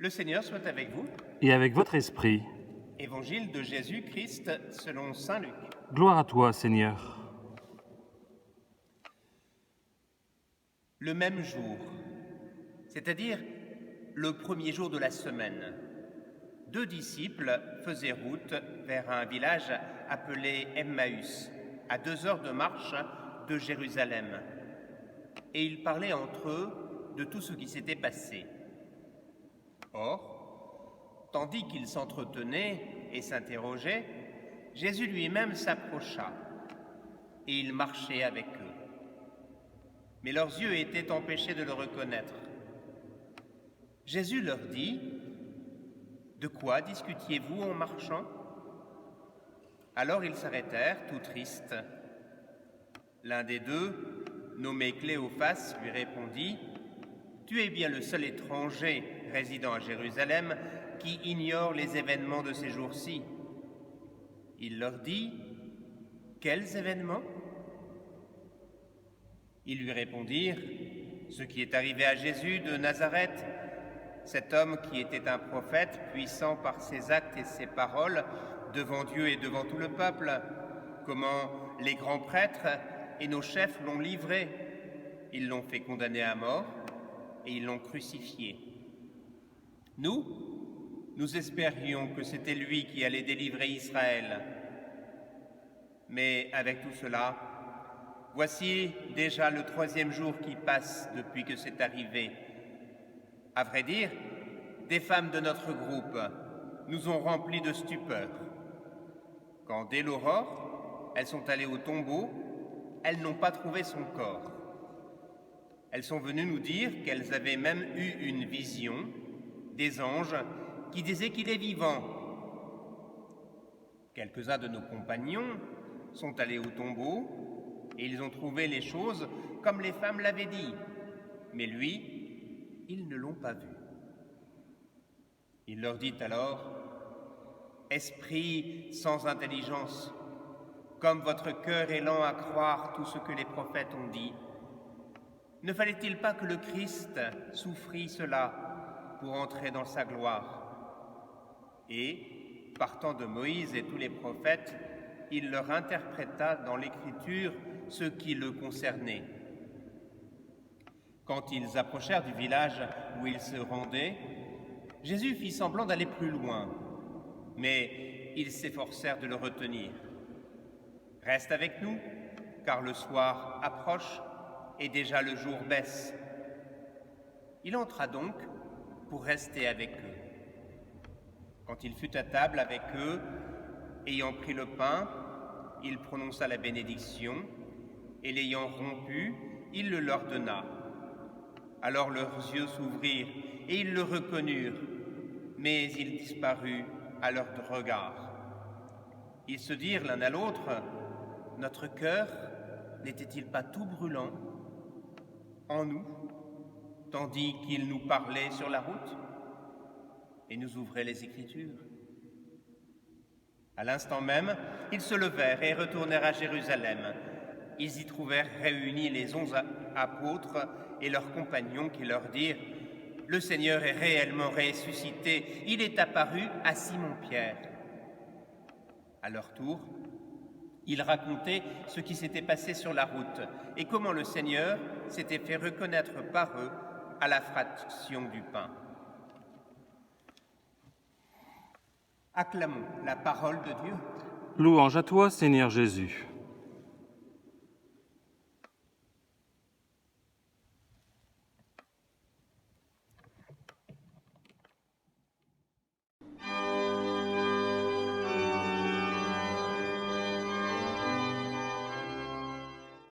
Le Seigneur soit avec vous. Et avec votre esprit. Évangile de Jésus-Christ selon saint Luc. Gloire à toi, Seigneur. Le même jour, c'est-à-dire le premier jour de la semaine, 2 disciples faisaient route vers un village appelé Emmaüs, à 2 heures de marche de Jérusalem. Et ils parlaient entre eux de tout ce qui s'était passé. Or, tandis qu'ils s'entretenaient et s'interrogeaient, Jésus lui-même s'approcha et il marchait avec eux. Mais leurs yeux étaient empêchés de le reconnaître. Jésus leur dit : « De quoi discutiez-vous en marchant ?» Alors ils s'arrêtèrent, tout tristes. L'un des deux, nommé Cléophas, lui répondit : « Tu es bien le seul étranger résidant à Jérusalem qui ignore les événements de ces jours-ci. » Il leur dit : « Quels événements ?» Ils lui répondirent : « Ce qui est arrivé à Jésus de Nazareth, cet homme qui était un prophète, puissant par ses actes et ses paroles devant Dieu et devant tout le peuple, comment les grands prêtres et nos chefs l'ont livré. Ils l'ont fait condamner à mort et ils l'ont crucifié. Nous espérions que c'était lui qui allait délivrer Israël. Mais avec tout cela, voici déjà le 3e jour qui passe depuis que c'est arrivé. À vrai dire, des femmes de notre groupe nous ont remplis de stupeur. Quand dès l'aurore, elles sont allées au tombeau, elles n'ont pas trouvé son corps. Elles sont venues nous dire qu'elles avaient même eu une vision des anges qui disaient qu'il est vivant. Quelques-uns de nos compagnons sont allés au tombeau et ils ont trouvé les choses comme les femmes l'avaient dit. Mais lui, ils ne l'ont pas vu. Il leur dit alors : « Esprit sans intelligence, comme votre cœur est lent à croire tout ce que les prophètes ont dit, ne fallait-il pas que le Christ souffrit cela pour entrer dans sa gloire ?» Et, partant de Moïse et tous les prophètes, il leur interpréta dans l'Écriture ce qui le concernait. Quand ils approchèrent du village où ils se rendaient, Jésus fit semblant d'aller plus loin, mais ils s'efforcèrent de le retenir. « Reste avec nous, car le soir approche et déjà le jour baisse. » Il entra donc pour rester avec eux. Quand il fut à table avec eux, ayant pris le pain, il prononça la bénédiction, et l'ayant rompu, il le leur donna. Alors leurs yeux s'ouvrirent, et ils le reconnurent, mais il disparut à leur regard. Ils se dirent l'un à l'autre : « Notre cœur n'était-il pas tout brûlant en nous, tandis qu'il nous parlait sur la route et nous ouvrait les Écritures ?» À l'instant même, ils se levèrent et retournèrent à Jérusalem. Ils y trouvèrent réunis les 11 apôtres et leurs compagnons qui leur dirent : « Le Seigneur est réellement ressuscité, il est apparu à Simon-Pierre. » À leur tour, ils racontaient ce qui s'était passé sur la route et comment le Seigneur s'était fait reconnaître par eux à la fraction du pain. Acclamons la parole de Dieu. Louange à toi, Seigneur Jésus.